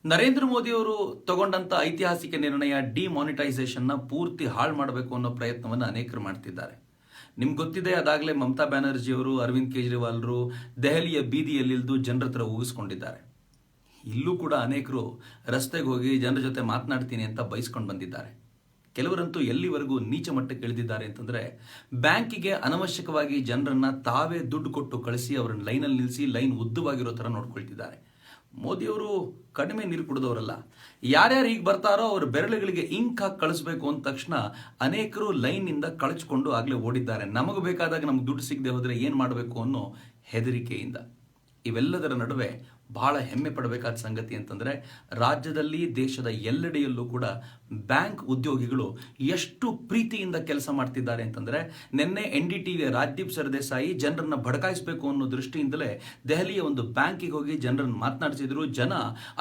ನರೇಂದ್ರ ಮೋದಿ ಅವರು ತಗೊಂಡಂತ ಐತಿಹಾಸಿಕ ನಿರ್ಣಯ ಡಿಮಾನಿಟೈಸೇಷನ್ ನ ಪೂರ್ತಿ ಹಾಳು ಮಾಡಬೇಕು ಅನ್ನೋ ಪ್ರಯತ್ನವನ್ನು ಅನೇಕರು ಮಾಡ್ತಿದ್ದಾರೆ. ನಿಮ್ಗೆ ಗೊತ್ತಿದೆ, ಅದಾಗಲೇ ಮಮತಾ ಬ್ಯಾನರ್ಜಿ ಅವರು, ಅರವಿಂದ್ ಕೇಜ್ರಿವಾಲ್ರು ದೆಹಲಿಯ ಬೀದಿಯಲ್ಲಿದ್ದು ಜನರ ಹತ್ರ ಊಗಿಸ್ಕೊಂಡಿದ್ದಾರೆ. ಇಲ್ಲೂ ಕೂಡ ಅನೇಕರು ರಸ್ತೆಗೆ ಹೋಗಿ ಜನರ ಜೊತೆ ಮಾತನಾಡ್ತೀನಿ ಅಂತ ಬಯಸ್ಕೊಂಡು ಬಂದಿದ್ದಾರೆ. ಕೆಲವರಂತೂ ಎಲ್ಲಿವರೆಗೂ ನೀಚ ಮಟ್ಟಕ್ಕೆ ಇಳಿದಿದ್ದಾರೆ ಅಂತಂದ್ರೆ, ಬ್ಯಾಂಕಿಗೆ ಅನವಶ್ಯಕವಾಗಿ ಜನರನ್ನ ತಾವೇ ದುಡ್ಡು ಕೊಟ್ಟು ಕಳಿಸಿ ಅವರನ್ನ ಲೈನಲ್ಲಿ ನಿಲ್ಲಿಸಿ ಲೈನ್ ಉದ್ದವಾಗಿರೋ ತರ ನೋಡ್ಕೊಳ್ತಿದ್ದಾರೆ. ಮೋದಿಯವರು ಕಡಿಮೆ ನೀರು ಕುಡಿದವರಲ್ಲ. ಯಾರ್ಯಾರು ಈಗ ಬರ್ತಾರೋ ಅವ್ರ ಬೆರಳುಗಳಿಗೆ ಇಂಕ್ ಹಾಕಿ ಕಳಿಸ್ಬೇಕು ಅಂದ ತಕ್ಷಣ ಅನೇಕರು ಲೈನ್ನಿಂದ ಕಳಚಿಕೊಂಡು ಆಗ್ಲೇ ಓಡಿದ್ದಾರೆ. ನಮಗೆ ಬೇಕಾದಾಗ ನಮ್ಗೆ ದುಡ್ಡು ಸಿಗದೆ ಹೋದ್ರೆ ಏನ್ ಮಾಡಬೇಕು ಅನ್ನೋ ಹೆದರಿಕೆಯಿಂದ. ಇವೆಲ್ಲದರ ನಡುವೆ ಬಹಳ ಹೆಮ್ಮೆ ಪಡಬೇಕಾದ ಸಂಗತಿ ಅಂತಂದ್ರೆ, ರಾಜ್ಯದಲ್ಲಿ ದೇಶದ ಎಲ್ಲೆಡೆಯಲ್ಲೂ ಕೂಡ ಬ್ಯಾಂಕ್ ಉದ್ಯೋಗಿಗಳು ಎಷ್ಟು ಪ್ರೀತಿಯಿಂದ ಕೆಲಸ ಮಾಡ್ತಿದ್ದಾರೆ ಅಂತಂದ್ರೆ, ನಿನ್ನೆ NDTV ರಾಜ್ದೀಪ್ ಸರ್ದೇಸಾಯಿ ಜನರನ್ನ ಭಡಕಾಯಿಸಬೇಕು ಅನ್ನೋ ದೃಷ್ಟಿಯಿಂದಲೇ ದೆಹಲಿಯ ಒಂದು ಬ್ಯಾಂಕಿಗೆ ಹೋಗಿ ಜನರನ್ನು ಮಾತನಾಡಿಸಿದ್ರು. ಜನ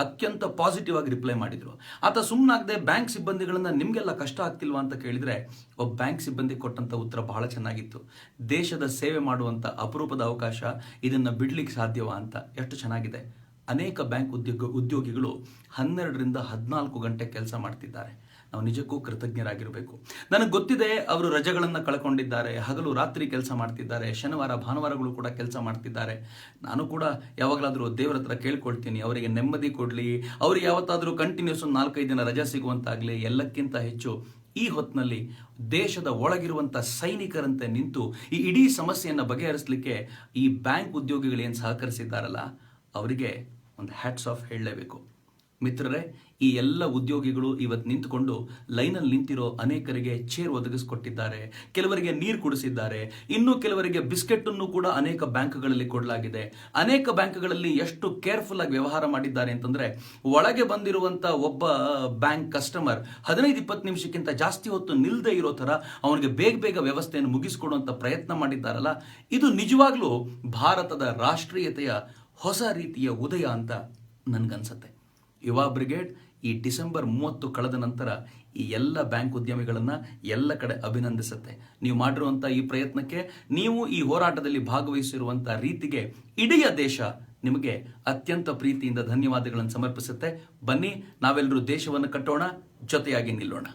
ಅತ್ಯಂತ ಪಾಸಿಟಿವ್ ಆಗಿ ರಿಪ್ಲೈ ಮಾಡಿದ್ರು. ಆತ ಸುಮ್ಮನಾಗದೆ ಬ್ಯಾಂಕ್ ಸಿಬ್ಬಂದಿಗಳನ್ನ ನಿಮ್ಗೆಲ್ಲ ಕಷ್ಟ ಆಗ್ತಿಲ್ವಾ ಅಂತ ಕೇಳಿದ್ರೆ, ಒಬ್ಬ ಬ್ಯಾಂಕ್ ಸಿಬ್ಬಂದಿ ಕೊಟ್ಟಂತ ಉತ್ತರ ಬಹಳ ಚೆನ್ನಾಗಿತ್ತು. ದೇಶದ ಸೇವೆ ಮಾಡುವಂತ ಅಪರೂಪದ ಅವಕಾಶ, ಇದನ್ನ ಬಿಡ್ಲಿಕ್ಕೆ ಸಾಧ್ಯವಾ ಅಂತ. ಎಷ್ಟು ಚೆನ್ನಾಗಿದೆ. ಅನೇಕ ಬ್ಯಾಂಕ್ ಉದ್ಯೋಗಿಗಳು 12ರಿಂದ 14 ಗಂಟೆ ಕೆಲಸ ಮಾಡ್ತಿದ್ದಾರೆ. ನಾವು ನಿಜಕ್ಕೂ ಕೃತಜ್ಞರಾಗಿರಬೇಕು. ನನಗೆ ಗೊತ್ತಿದೆ, ಅವರು ರಜೆಗಳನ್ನು ಕಳ್ಕೊಂಡಿದ್ದಾರೆ, ಹಗಲು ರಾತ್ರಿ ಕೆಲಸ ಮಾಡ್ತಿದ್ದಾರೆ, ಶನಿವಾರ ಭಾನುವಾರಗಳು ಕೂಡ ಕೆಲಸ ಮಾಡ್ತಿದ್ದಾರೆ. ನಾನು ಕೂಡ ಯಾವಾಗಲಾದರೂ ದೇವರ ಹತ್ರ ಕೇಳ್ಕೊಳ್ತೀನಿ, ಅವರಿಗೆ ನೆಮ್ಮದಿ ಕೊಡಲಿ, ಅವ್ರಿಗೆ ಯಾವತ್ತಾದರೂ ಕಂಟಿನ್ಯೂಸ್ 4-5 ದಿನ ರಜೆ ಸಿಗುವಂತಾಗಲಿ. ಎಲ್ಲಕ್ಕಿಂತ ಹೆಚ್ಚು ಈ ಹೊತ್ತಿನಲ್ಲಿ ದೇಶದ ಒಳಗಿರುವಂಥ ಸೈನಿಕರಂತೆ ನಿಂತು ಈ ಇಡೀ ಸಮಸ್ಯೆಯನ್ನು ಬಗೆಹರಿಸಲಿಕ್ಕೆ ಈ ಬ್ಯಾಂಕ್ ಉದ್ಯೋಗಿಗಳು ಏನು ಸಹಕರಿಸಿದ್ದಾರಲ್ಲ, ಅವರಿಗೆ ಒಂದು ಹ್ಯಾಟ್ಸ್ ಆಫ್ ಹೇಳಲೇಬೇಕು. ಮಿತ್ರರೇ, ಈ ಎಲ್ಲ ಉದ್ಯೋಗಿಗಳು ಇವತ್ತು ನಿಂತುಕೊಂಡು ಲೈನಲ್ಲಿ ನಿಂತಿರೋ ಅನೇಕರಿಗೆ ಚೇರ್ ಒದಗಿಸಿಕೊಟ್ಟಿದ್ದಾರೆ, ಕೆಲವರಿಗೆ ನೀರು ಕುಡಿಸಿದ್ದಾರೆ, ಇನ್ನು ಕೆಲವರಿಗೆ ಬಿಸ್ಕೆಟ್ ಅನ್ನು ಕೂಡ ಅನೇಕ ಬ್ಯಾಂಕ್ಗಳಲ್ಲಿ ಕೊಡಲಾಗಿದೆ. ಅನೇಕ ಬ್ಯಾಂಕ್ಗಳಲ್ಲಿ ಎಷ್ಟು ಕೇರ್ಫುಲ್ ಆಗಿ ವ್ಯವಹಾರ ಮಾಡಿದ್ದಾರೆ ಅಂತಂದ್ರೆ, ಒಳಗೆ ಬಂದಿರುವಂತ ಒಬ್ಬ ಬ್ಯಾಂಕ್ ಕಸ್ಟಮರ್ 15-20 ನಿಮಿಷಕ್ಕಿಂತ ಜಾಸ್ತಿ ಹೊತ್ತು ನಿಲ್ಲದೆ ಇರೋ ತರ ಅವನಿಗೆ ಬೇಗ ವ್ಯವಸ್ಥೆಯನ್ನು ಮುಗಿಸಿಕೊಡುವಂತ ಪ್ರಯತ್ನ ಮಾಡಿದ್ದಾರಲ್ಲ, ಇದು ನಿಜವಾಗ್ಲೂ ಭಾರತದ ರಾಷ್ಟ್ರೀಯತೆಯ ಹೊಸ ರೀತಿಯ ಉದಯ ಅಂತ ನನ್ಗನ್ಸತ್ತೆ. ಯುವ ಬ್ರಿಗೇಡ್ ಈ ಡಿಸೆಂಬರ್ 30 ಕಳೆದ ನಂತರ ಈ ಎಲ್ಲ ಬ್ಯಾಂಕ್ ಉದ್ಯಮಿಗಳನ್ನ ಎಲ್ಲ ಕಡೆ ಅಭಿನಂದಿಸುತ್ತೆ. ನೀವು ಮಾಡಿರುವಂಥ ಈ ಪ್ರಯತ್ನಕ್ಕೆ, ನೀವು ಈ ಹೋರಾಟದಲ್ಲಿ ಭಾಗವಹಿಸಿರುವಂಥ ರೀತಿಗೆ ಇಡೀ ದೇಶ ನಿಮಗೆ ಅತ್ಯಂತ ಪ್ರೀತಿಯಿಂದ ಧನ್ಯವಾದಗಳನ್ನು ಸಮರ್ಪಿಸುತ್ತೆ. ಬನ್ನಿ, ನಾವೆಲ್ಲರೂ ದೇಶವನ್ನು ಕಟ್ಟೋಣ, ಜೊತೆಯಾಗಿ ನಿಲ್ಲೋಣ.